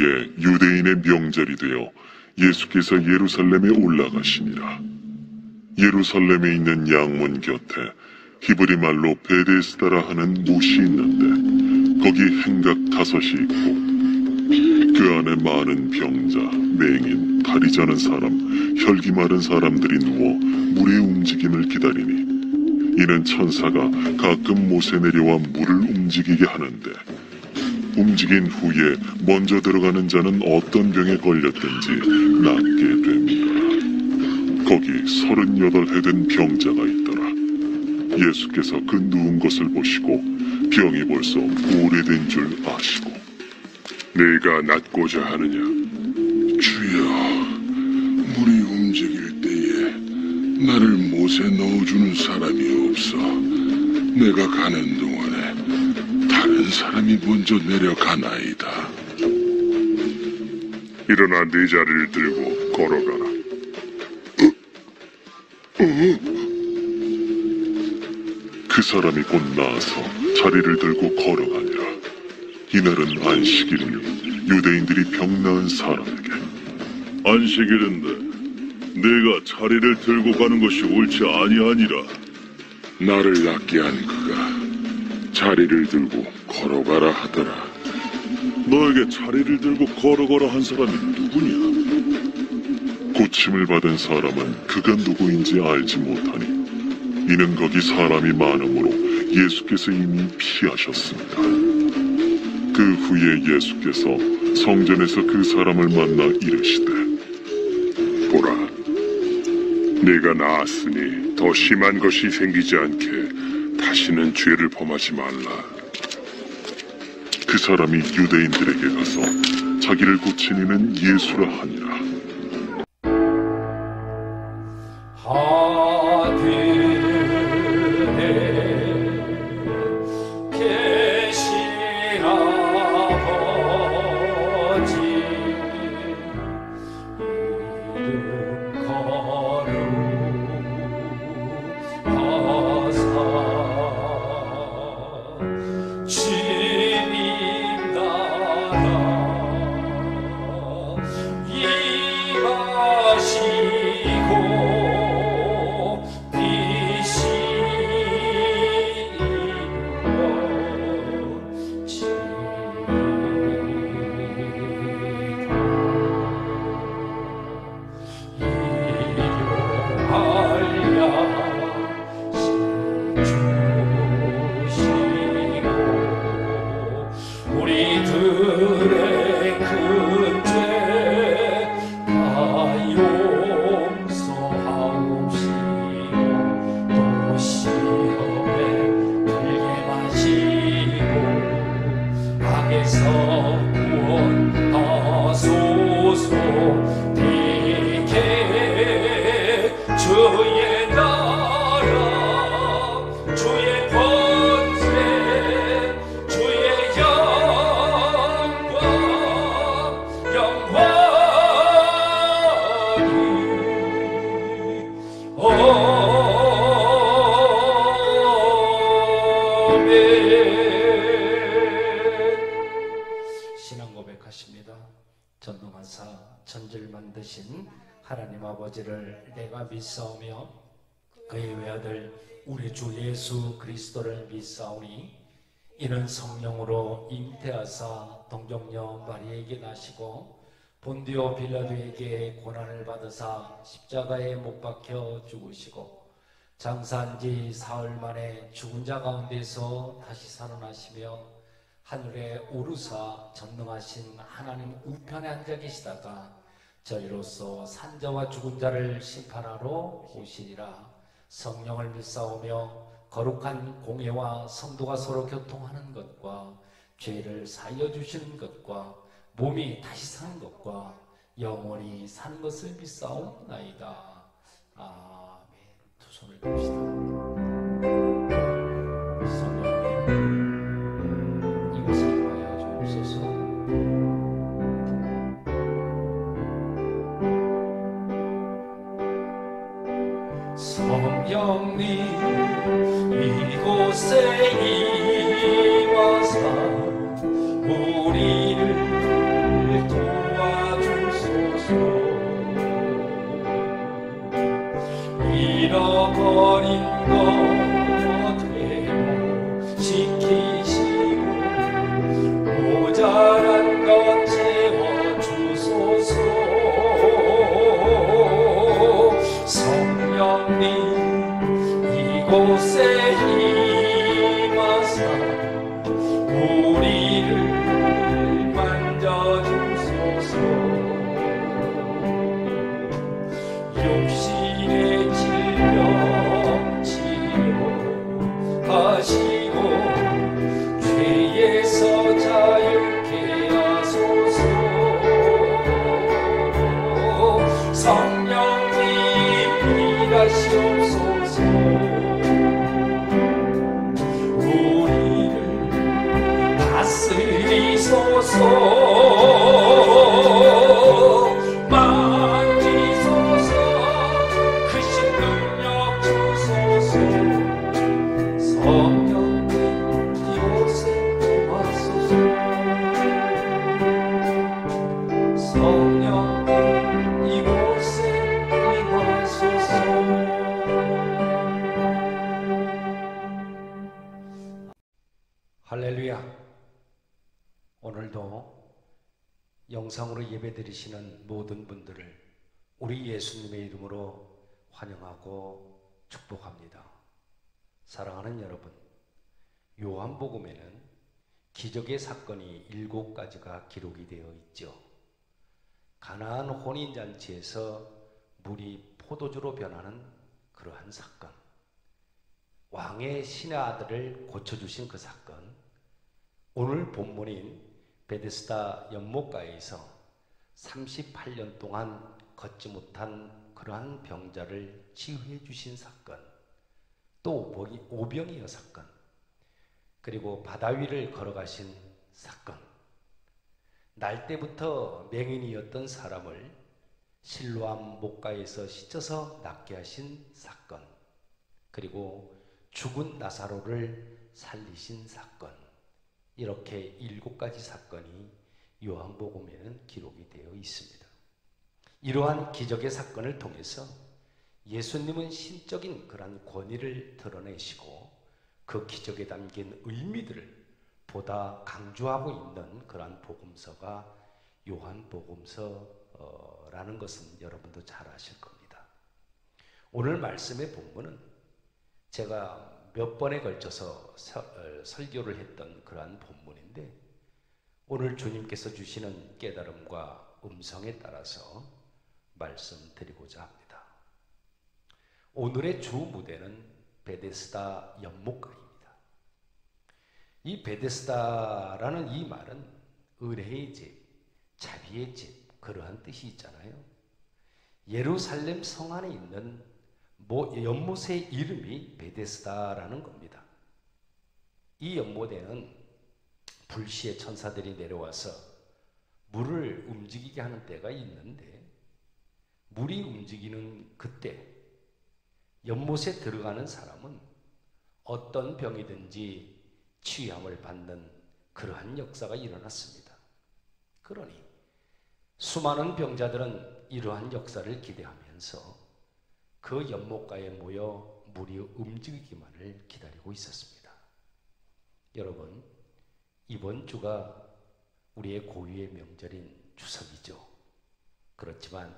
후에 유대인의 명절이 되어 예수께서 예루살렘에 올라가시니라. 예루살렘에 있는 양문 곁에 히브리 말로 베데스다라 하는 못이 있는데 거기 행각 5이 있고 그 안에 많은 병자, 맹인, 다리 자는 사람, 혈기 마른 사람들이 누워 물의 움직임을 기다리니 이는 천사가 가끔 못에 내려와 물을 움직이게 하는데 움직인 후에 먼저 들어가는 자는 어떤 병에 걸렸든지 낫게 됩니다. 거기 38해 된 병자가 있더라. 예수께서 그 누운 것을 보시고 병이 벌써 오래된 줄 아시고 내가 낫고자 하느냐? 주여, 물이 움직일 때에 나를 못에 넣어주는 사람이 없어. 내가 가는 동안에 다른 사람이 먼저 내려가나이다. 일어나 네 자리를 들고 걸어가라. 그 사람이 곧 나아서 자리를 들고 걸어가니라. 이날은 안식일이니 유대인들이 병 나은 사람에게 안식일인데 내가 자리를 들고 가는 것이 옳지 아니하니라. 나를 낫게 한 그가 자리를 들고 걸어가라 하더라. 너에게 자리를 들고 걸어가라 한 사람이 누구냐? 고침을 받은 사람은 그가 누구인지 알지 못하니 이는 거기 사람이 많으므로 예수께서 이미 피하셨습니다. 그 후에 예수께서 성전에서 그 사람을 만나 이르시되 보라, 내가 나았으니 더 심한 것이 생기지 않게 다시는 죄를 범하지 말라. 그 사람이 유대인들에게 가서 자기를 고친 이는 예수라 하니라. 신앙 고백하십니다. 전능하사 천지를 만드신 하나님 아버지를 내가 믿사오며 그의 외아들 우리 주 예수 그리스도를 믿사오니 이는 성령으로 잉태하사 동정녀 마리에게 나시고 본디오 빌라도에게 고난을 받으사 십자가에 못 박혀 죽으시고 장사한 지 사흘 만에 죽은 자 가운데서 다시 살아나시며 하늘에 오르사 전능하신 하나님 우편에 앉아 계시다가 저희로서 산자와 죽은 자를 심판하러 오시리라. 성령을 믿사오며 거룩한 공예와 성도가 서로 교통하는 것과 죄를 사하여 주시는 것과 몸이 다시 사는 것과 영원히 사는 것을 믿사옵나이다. 아멘. 두 손을 듭시다. 성령님 이것을 위하여 주옵소서. 성령님 이곳에 임하사 우리를 만지소서 크신 능력 주소서 성령님 이곳에 임하소서 성령님 이곳에 임하소서. 할렐루야. 오늘도 영상으로 예배드리시는 모든 분들을 우리 예수님의 이름으로 환영하고 축복합니다. 사랑하는 여러분, 요한복음에는 기적의 사건이 7가지가 기록이 되어 있죠. 가나안 혼인잔치에서 물이 포도주로 변하는 그러한 사건, 왕의 신의 아들을 고쳐주신 그 사건, 오늘 본문인 베데스다 연못가에서 38년 동안 걷지 못한 그러한 병자를 치유해 주신 사건, 또 오병이어 사건, 그리고 바다 위를 걸어가신 사건, 날 때부터 맹인이었던 사람을 실로암 목가에서 씻어서 낫게 하신 사건, 그리고 죽은 나사로를 살리신 사건, 이렇게 7가지 사건이 요한복음에는 기록이 되어 있습니다. 이러한 기적의 사건을 통해서 예수님은 신적인 그런 권위를 드러내시고 그 기적에 담긴 의미들을 보다 강조하고 있는 그러한 복음서가 요한복음서라는 것은 여러분도 잘 아실 겁니다. 오늘 말씀의 본문은 제가 몇 번에 걸쳐서 설교를 했던 그러한 본문인데, 오늘 주님께서 주시는 깨달음과 음성에 따라서 말씀드리고자 합니다. 오늘의 주 무대는 베데스다 연못가입니다. 이 베데스다라는 이 말은 은혜의 집, 자비의 집, 그러한 뜻이 있잖아요. 예루살렘 성 안에 있는 연못의 이름이 베데스다라는 겁니다. 이 연못에는 불시에 천사들이 내려와서 물을 움직이게 하는 때가 있는데, 물이 움직이는 그때 연못에 들어가는 사람은 어떤 병이든지 치유함을 받는 그러한 역사가 일어났습니다. 그러니 수많은 병자들은 이러한 역사를 기대하면서 그 연못가에 모여 물이 움직이기만을 기다리고 있었습니다. 여러분, 이번 주가 우리의 고유의 명절인 추석이죠. 그렇지만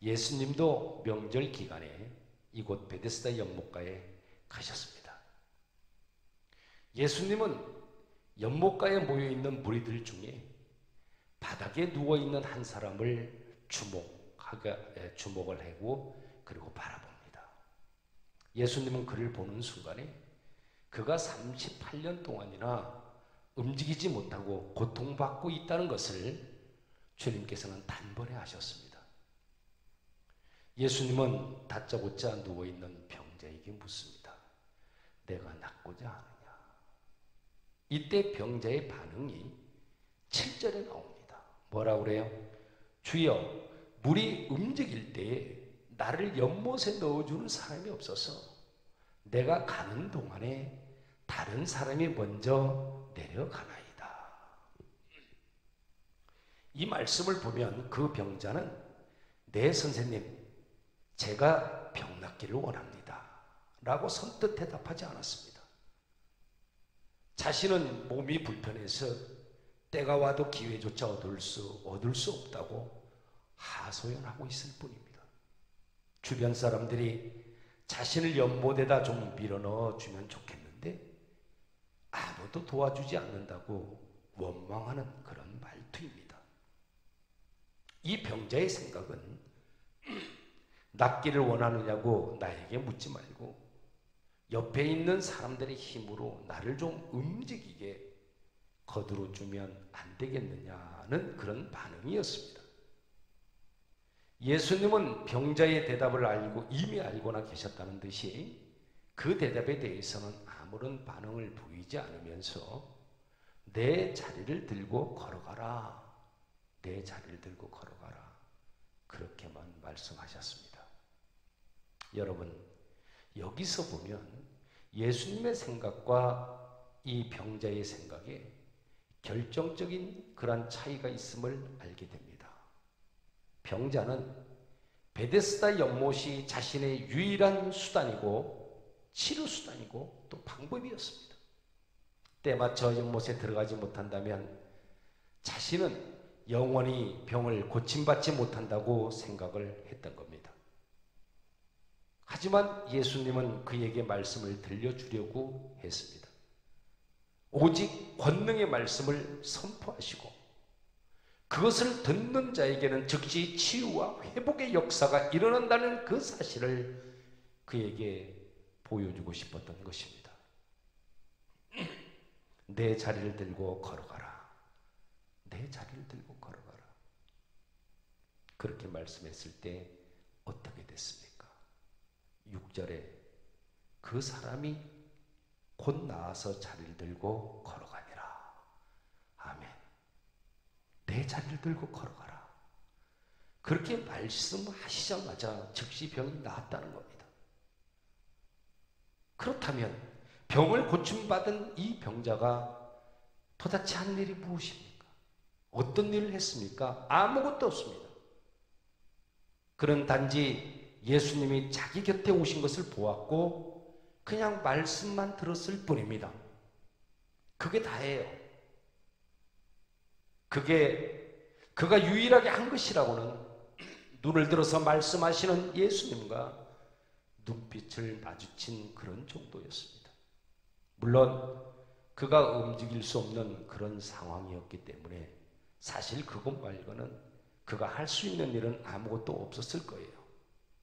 예수님도 명절 기간에 이곳 베데스다 연못가에 가셨습니다. 예수님은 연못가에 모여있는 무리들 중에 바닥에 누워있는 한 사람을 주목을 하고 그리고 바라봅니다. 예수님은 그를 보는 순간에 그가 38년 동안이나 움직이지 못하고 고통받고 있다는 것을 주님께서는 단번에 아셨습니다. 예수님은 다짜고짜 누워있는 병자에게 묻습니다. 내가 낫고자 하느냐? 이때 병자의 반응이 7절에 나옵니다. 뭐라고 그래요? 주여, 물이 움직일 때에 나를 연못에 넣어주는 사람이 없어서 내가 가는 동안에 다른 사람이 먼저 내려가나이다. 이 말씀을 보면 그 병자는 네 선생님, 제가 병 낫기를 원합니다 라고 선뜻 대답하지 않았습니다. 자신은 몸이 불편해서 때가 와도 기회조차 얻을 수 없다고 하소연하고 있을 뿐입니다. 주변 사람들이 자신을 연못에다 좀 밀어넣어 주면 좋겠는데 아무도 도와주지 않는다고 원망하는 그런 말투입니다. 이 병자의 생각은 낫기를 원하느냐고 나에게 묻지 말고 옆에 있는 사람들의 힘으로 나를 좀 움직이게 거두어 주면 안 되겠느냐는 그런 반응이었습니다. 예수님은 병자의 대답을 이미 알고나 계셨다는 듯이 그 대답에 대해서는 아무런 반응을 보이지 않으면서 내 자리를 들고 걸어가라. 내 자리를 들고 걸어가라. 그렇게만 말씀하셨습니다. 여러분, 여기서 보면 예수님의 생각과 이 병자의 생각에 결정적인 그런 차이가 있음을 알게 됩니다. 병자는 베데스다 연못이 자신의 유일한 수단이고 치료 수단이고 또 방법이었습니다. 때 맞춰 연못에 들어가지 못한다면 자신은 영원히 병을 고침받지 못한다고 생각을 했던 겁니다. 하지만 예수님은 그에게 말씀을 들려주려고 했습니다. 오직 권능의 말씀을 선포하시고 그것을 듣는 자에게는 즉시 치유와 회복의 역사가 일어난다는 그 사실을 그에게 보여주고 싶었던 것입니다. 내 자리를 들고 걸어가라. 내 자리를 들고 걸어가라. 그렇게 말씀했을 때 어떻게 됐습니까? 6절에 그 사람이 곧 나아서 자리를 들고 걸어가니라. 아멘. 내 자리를 들고 걸어가라. 그렇게 말씀하시자마자 즉시 병이 나았다는 겁니다. 그렇다면 병을 고침받은 이 병자가 도대체 한 일이 무엇입니까? 어떤 일을 했습니까? 아무것도 없습니다. 그는 단지 예수님이 자기 곁에 오신 것을 보았고 그냥 말씀만 들었을 뿐입니다. 그게 다예요. 그가 유일하게 한 것이라고는 눈을 들어서 말씀하시는 예수님과 눈빛을 마주친 그런 정도였습니다. 물론 그가 움직일 수 없는 그런 상황이었기 때문에 사실 그것 말고는 그가 할 수 있는 일은 아무것도 없었을 거예요.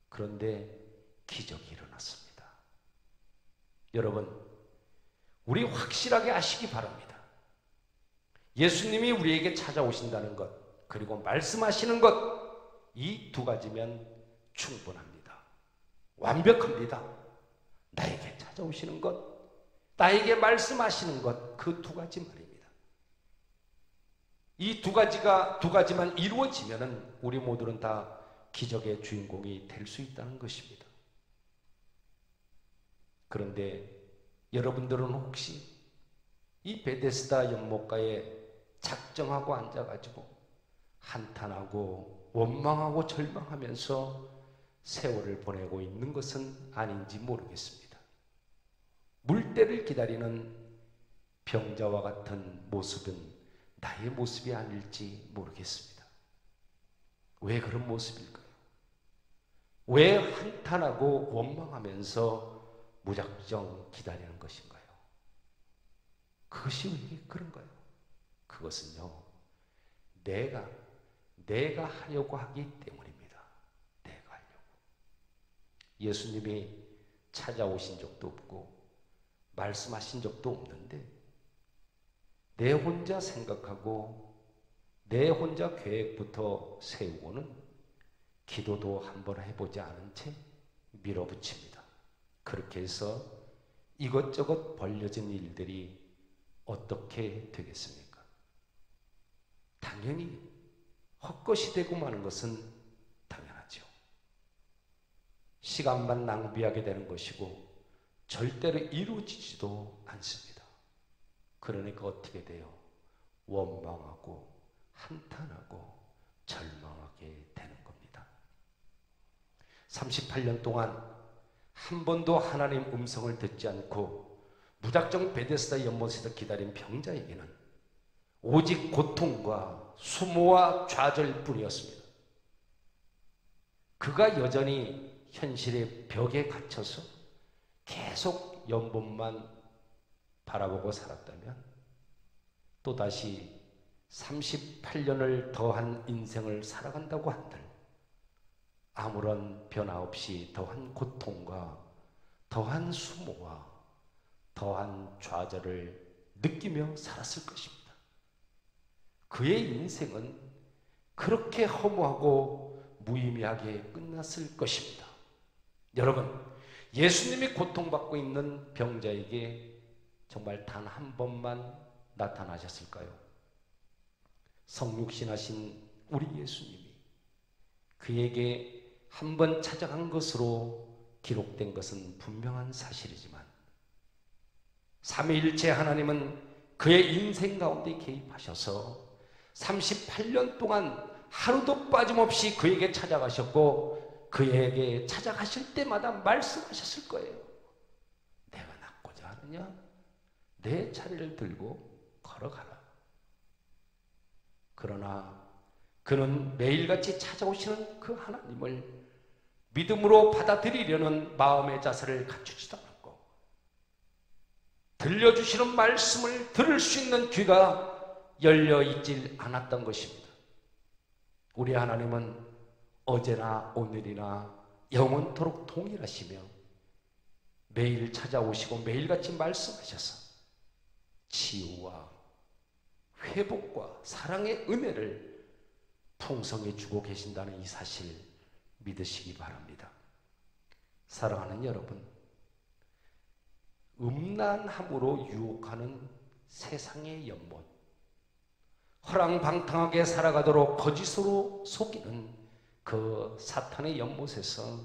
그런데 기적이 일어났습니다. 여러분, 우리 확실하게 아시기 바랍니다. 예수님이 우리에게 찾아오신다는 것, 그리고 말씀하시는 것, 이 두 가지면 충분합니다. 완벽합니다. 나에게 찾아오시는 것, 나에게 말씀하시는 것, 그 두 가지 말입니다. 이 두 가지만 이루어지면은 우리 모두는 다 기적의 주인공이 될 수 있다는 것입니다. 그런데 여러분들은 혹시 이 베데스다 연못가에 작정하고 앉아가지고 한탄하고 원망하고 절망하면서 세월을 보내고 있는 것은 아닌지 모르겠습니다. 물때를 기다리는 병자와 같은 모습은 나의 모습이 아닐지 모르겠습니다. 왜 그런 모습일까요? 왜 한탄하고 원망하면서 무작정 기다리는 것인가요? 그것이 왜 그런가요? 그것은요, 내가 하려고 하기 때문입니다. 내가 하려고. 예수님이 찾아오신 적도 없고 말씀하신 적도 없는데 내 혼자 생각하고 내 혼자 계획부터 세우고는 기도도 한번 해보지 않은 채 밀어붙입니다. 그렇게 해서 이것저것 벌려진 일들이 어떻게 되겠습니까? 당연히 헛것이 되고 마는 것은 당연하죠. 시간만 낭비하게 되는 것이고 절대로 이루어지지도 않습니다. 그러니까 어떻게 돼요? 원망하고 한탄하고 절망하게 되는 겁니다. 38년 동안 한 번도 하나님 음성을 듣지 않고 무작정 베데스다 연못에서 기다린 병자에게는 오직 고통과 수모와 좌절뿐이었습니다. 그가 여전히 현실의 벽에 갇혀서 계속 연못만 바라보고 살았다면 또다시 38년을 더한 인생을 살아간다고 한들 아무런 변화 없이 더한 고통과 더한 수모와 더한 좌절을 느끼며 살았을 것입니다. 그의 인생은 그렇게 허무하고 무의미하게 끝났을 것입니다. 여러분, 예수님이 고통받고 있는 병자에게 정말 단 한 번만 나타나셨을까요? 성육신하신 우리 예수님이 그에게 한 번 찾아간 것으로 기록된 것은 분명한 사실이지만 삼위일체 하나님은 그의 인생 가운데 개입하셔서 38년 동안 하루도 빠짐없이 그에게 찾아가셨고 그에게 찾아가실 때마다 말씀하셨을 거예요. 내가 낫고자 하느냐? 내 자리를 들고 걸어가라. 그러나 그는 매일같이 찾아오시는 그 하나님을 믿음으로 받아들이려는 마음의 자세를 갖추지도 않았고 들려주시는 말씀을 들을 수 있는 귀가 열려있질 않았던 것입니다. 우리 하나님은 어제나 오늘이나 영원토록 동일하시며 매일 찾아오시고 매일같이 말씀하셔서 치유와 회복과 사랑의 은혜를 풍성히 주고 계신다는 이 사실 믿으시기 바랍니다. 사랑하는 여러분, 음란함으로 유혹하는 세상의 연못, 허랑방탕하게 살아가도록 거짓으로 속이는 그 사탄의 연못에서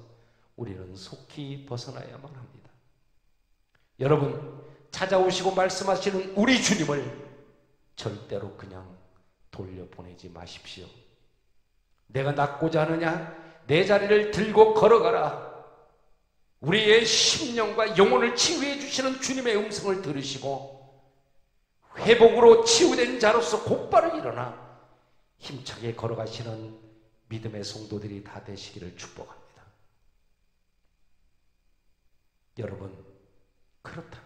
우리는 속히 벗어나야만 합니다. 여러분, 찾아오시고 말씀하시는 우리 주님을 절대로 그냥 돌려보내지 마십시오. 내가 낫고자 하느냐? 내 자리를 들고 걸어가라. 우리의 심령과 영혼을 치유해 주시는 주님의 음성을 들으시고 회복으로 치유된 자로서 곧바로 일어나 힘차게 걸어가시는 믿음의 성도들이 다 되시기를 축복합니다. 여러분, 그렇다면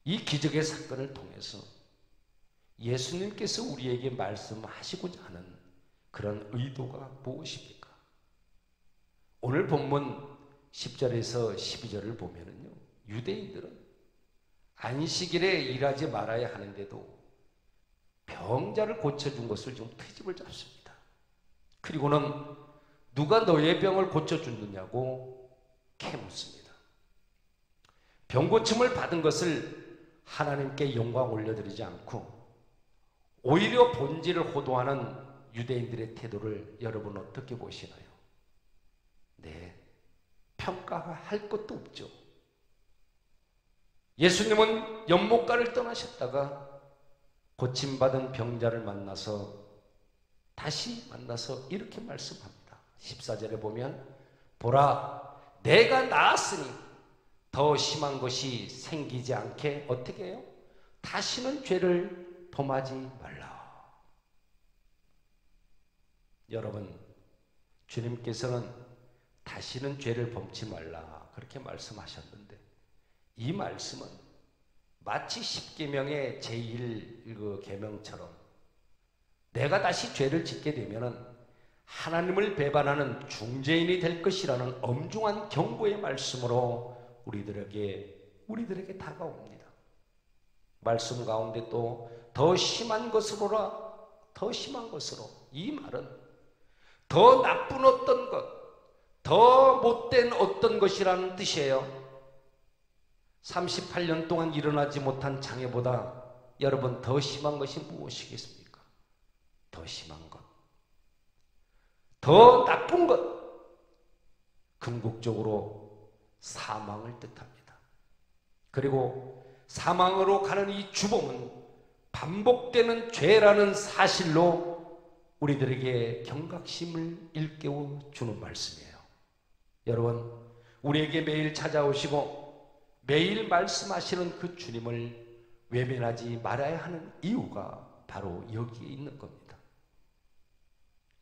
이 기적의 사건을 통해서 예수님께서 우리에게 말씀하시고자 하는 그런 의도가 무엇입니까? 오늘 본문 10절에서 12절을 보면은요, 유대인들은 안식일에 일하지 말아야 하는데도 병자를 고쳐준 것을 좀 트집을 잡습니다. 그리고는 누가 너의 병을 고쳐주느냐고 캐묻습니다. 병 고침을 받은 것을 하나님께 영광 올려드리지 않고 오히려 본질을 호도하는 유대인들의 태도를 여러분 어떻게 보시나요? 네, 평가할 것도 없죠. 예수님은 연못가를 떠나셨다가 고침받은 병자를 만나서 다시 만나서 이렇게 말씀합니다. 14절에 보면 보라, 내가 나았으니 더 심한 것이 생기지 않게 어떻게 해요? 다시는 죄를 범하지 말라. 여러분, 주님께서는 다시는 죄를 범치 말라 그렇게 말씀하셨는데 이 말씀은 마치 십계명의 제1계명처럼 내가 다시 죄를 짓게 되면은 하나님을 배반하는 중죄인이 될 것이라는 엄중한 경고의 말씀으로 우리들에게 다가옵니다. 말씀 가운데 또 더 심한 것으로라, 더 심한 것으로, 이 말은 더 나쁜 어떤 것, 더 못된 어떤 것이라는 뜻이에요. 38년 동안 일어나지 못한 장애보다 여러분 더 심한 것이 무엇이겠습니까? 더 심한 것, 더 나쁜 것, 궁극적으로 사망을 뜻합니다. 그리고 사망으로 가는 이 주범은 반복되는 죄라는 사실로 우리들에게 경각심을 일깨워 주는 말씀이에요. 여러분, 우리에게 매일 찾아오시고 매일 말씀하시는 그 주님을 외면하지 말아야 하는 이유가 바로 여기에 있는 겁니다.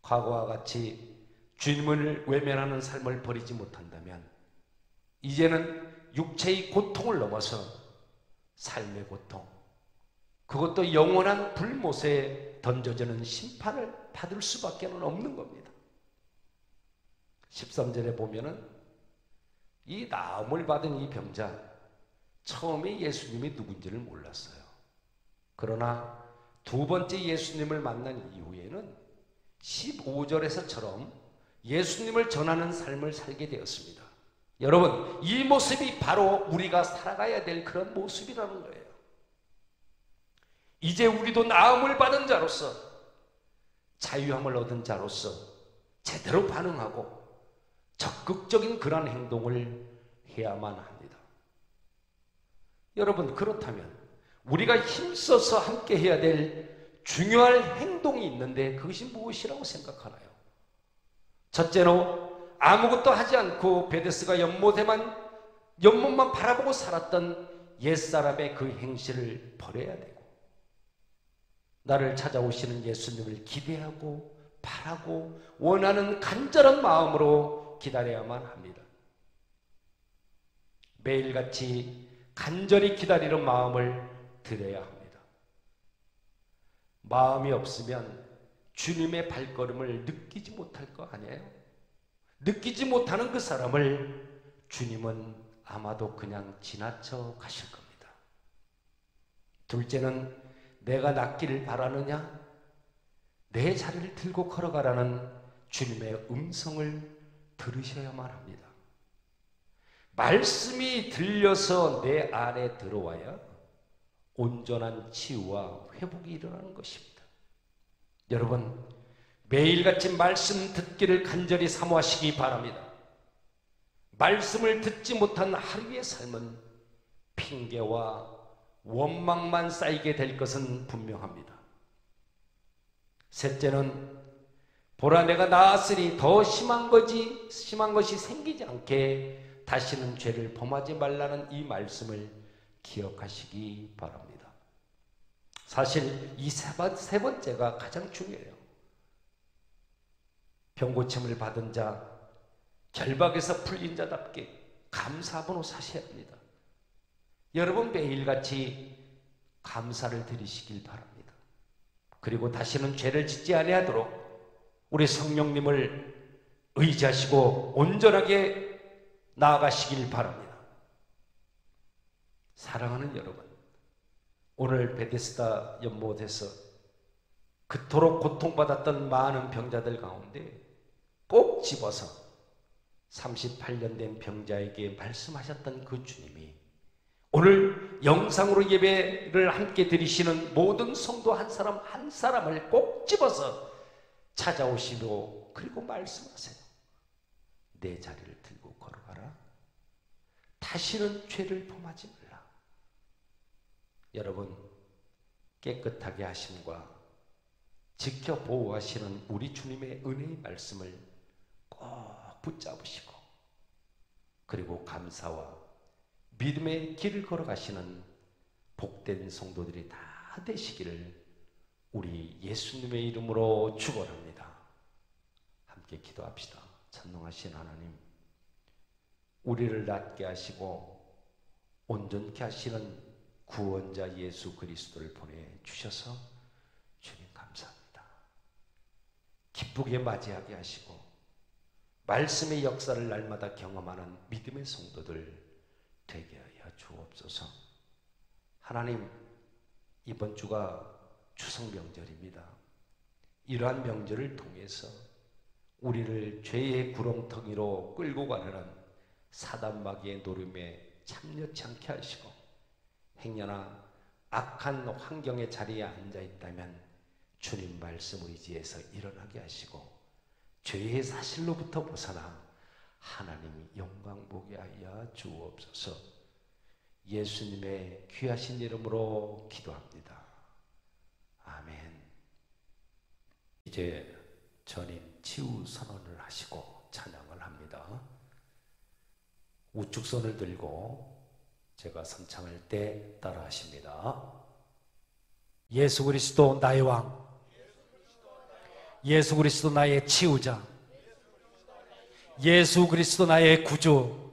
과거와 같이 주님을 외면하는 삶을 버리지 못한다면 이제는 육체의 고통을 넘어서 삶의 고통, 그것도 영원한 불못에 던져지는 심판을 받을 수밖에 없는 겁니다. 13절에 보면은 이 나음을 받은 이 병자, 처음에 예수님이 누군지를 몰랐어요. 그러나 두 번째 예수님을 만난 이후에는 15절에서처럼 예수님을 전하는 삶을 살게 되었습니다. 여러분, 이 모습이 바로 우리가 살아가야 될 그런 모습이라는 거예요. 이제 우리도 나음을 받은 자로서, 자유함을 얻은 자로서 제대로 반응하고 적극적인 그런 행동을 해야만 합니다. 여러분, 그렇다면 우리가 힘써서 함께 해야 될 중요한 행동이 있는데 그것이 무엇이라고 생각하나요? 첫째로, 아무것도 하지 않고 베데스가 연못만 바라보고 살았던 옛사람의 그 행실을 버려야 되고, 나를 찾아오시는 예수님을 기대하고 바라고 원하는 간절한 마음으로 기다려야만 합니다. 매일같이 간절히 기다리는 마음을 드려야 합니다. 마음이 없으면 주님의 발걸음을 느끼지 못할 거 아니에요? 느끼지 못하는 그 사람을 주님은 아마도 그냥 지나쳐 가실 겁니다. 둘째는, 내가 낫기를 바라느냐? 내 자리를 들고 걸어가라는 주님의 음성을 들으셔야만 합니다. 말씀이 들려서 내 안에 들어와야 온전한 치유와 회복이 일어나는 것입니다. 여러분, 매일같이 말씀 듣기를 간절히 사모하시기 바랍니다. 말씀을 듣지 못한 하루의 삶은 핑계와 원망만 쌓이게 될 것은 분명합니다. 셋째는, 보라 내가 나았으니 더 심한 것이 생기지 않게 다시는 죄를 범하지 말라는 이 말씀을 기억하시기 바랍니다. 사실 이 세 번째가 가장 중요해요. 병고침을 받은 자, 결박에서 풀린 자답게 감사번호 사셔야 합니다. 여러분, 매일같이 감사를 드리시길 바랍니다. 그리고 다시는 죄를 짓지 아니하도록 우리 성령님을 의지하시고 온전하게 나아가시길 바랍니다. 사랑하는 여러분, 오늘 베데스다 연못에서 그토록 고통받았던 많은 병자들 가운데 꼭 집어서 38년 된 병자에게 말씀하셨던 그 주님이 오늘 영상으로 예배를 함께 드리시는 모든 성도 한 사람 한 사람을 꼭 집어서 찾아오시고, 그리고 말씀하세요. 내 자리를 들고 걸어가라. 다시는 죄를 범하지 말라. 여러분, 깨끗하게 하심과 지켜 보호하시는 우리 주님의 은혜의 말씀을 꼭 붙잡으시고, 그리고 감사와 믿음의 길을 걸어가시는 복된 성도들이 다 되시기를 우리 예수님의 이름으로 축원합니다. 함께 기도합시다. 전능하신 하나님, 우리를 낫게 하시고 온전케 하시는 구원자 예수 그리스도를 보내주셔서 주님 감사합니다. 기쁘게 맞이하게 하시고 말씀의 역사를 날마다 경험하는 믿음의 성도들 되게 하여 주옵소서. 하나님, 이번 주가 추석 명절입니다. 이러한 명절을 통해서 우리를 죄의 구렁텅이로 끌고 가려는 사단 마귀의 노름에 참여치 않게 하시고, 행여나 악한 환경의 자리에 앉아 있다면 주님 말씀 의지해서 일어나게 하시고, 죄의 사실로부터 벗어나 하나님이 영광 보게 하여 주옵소서. 예수님의 귀하신 이름으로 기도합니다. 아멘. 이제 전임 치유 선언을 하시고 찬양을 합니다. 우측 손을 들고 제가 선창할 때 따라 하십니다. 예수 그리스도 나의 왕, 예수 그리스도 나의 치유자, 예수 그리스도 나의 구주.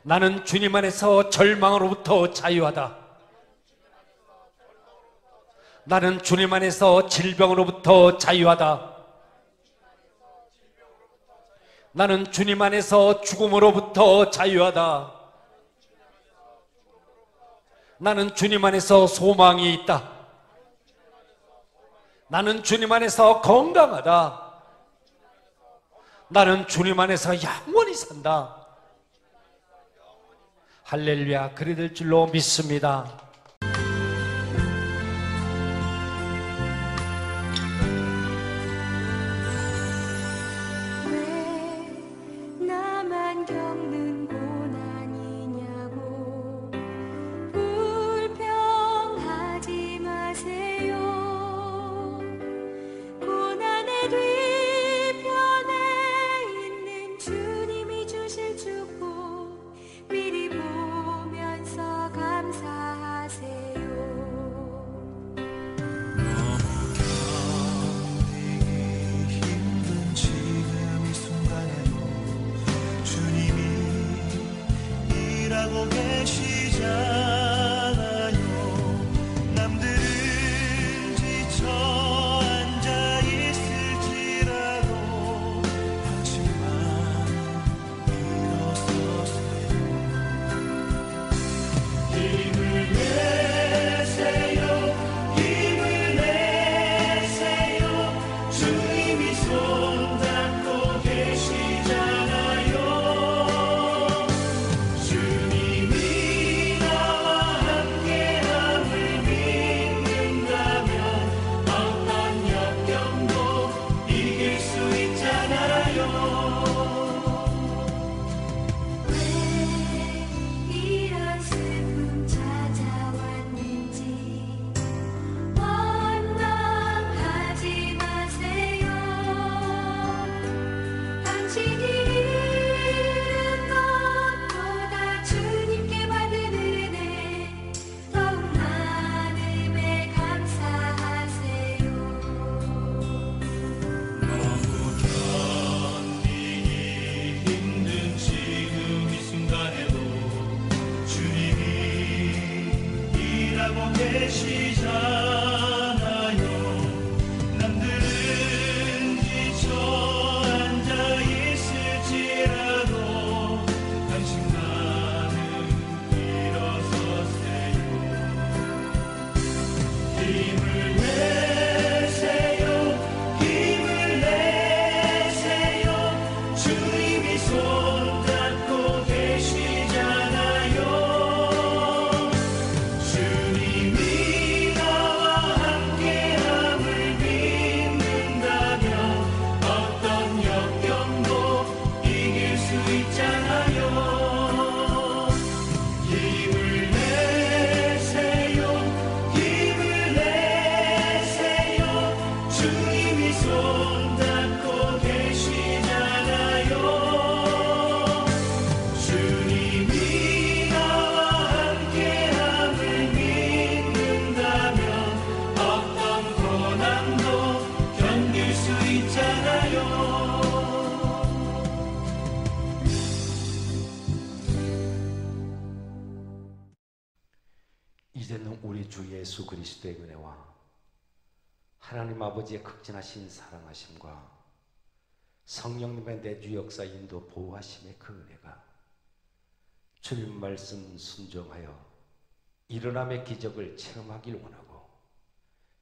나는 주님 안에서 절망으로부터 자유하다. 나는 주님 안에서 질병으로부터 자유하다. 나는 주님 안에서 죽음으로부터 자유하다. 나는 주님 안에서 소망이 있다. 나는 주님 안에서 건강하다. 나는 주님 안에서 영원히 산다. 할렐루야, 그리 될 줄로 믿습니다. 뒤편에 있는 주님이 주실 축복 미리 보면서 감사하세요. 견디기 힘든 지금 이 순간에도 주님이 일하고 계시잖아요. 남들은 지쳐 앉아 있을지라도 당신만 일어서세요. 힘을 내세요. 힘을 내세요. 주님이 손잡고 계시잖아요. 주님이 나와 함께함을 믿는다면 어떤 역경도 이길 수 있잖아요. 왜 이런 슬픔 찾아왔는지 원망하지 마세요. 당신이 잃은 것보다 주님께 받은 은혜 더욱 많음에 감사하세요. 너무 견디기 힘든 지금 이 순간에도 주님이 일하고 계시잖아요. 남들은 지쳐 앉아 있을지라도 당신만은 일어서세요. 힘을 내세요. 힘을 내세요. 주님이 손잡고 계시잖아요. 주님이 나와 함께함을 믿는다면 어떤 역경도 이길 수 있잖아요. 힘을 내세요. 힘을 내세요. 주님이 손잡고 계시잖아요. 주님이 나와 함께함을 믿는다면 어떤 고난도 견딜 수 있잖아요. 이제는 우리 주 예수 그리스도의 은혜와 하나님 아버지의 극진하신 사랑하심과 성령님의 내주 역사 인도 보호하심의 그 은혜가 주님 말씀 순종하여 일어남의 기적을 체험하길 원하고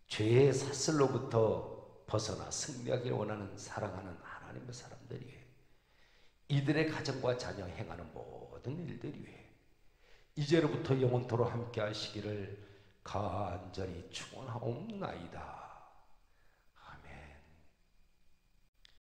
죄의 사슬로부터 벗어나 승리하길 원하는 사랑하는 하나님의 사람들이 이들의 가정과 자녀 행하는 모든 일들 위해 이제로부터 영원토록 함께 하시기를 간절히 축원하옵나이다.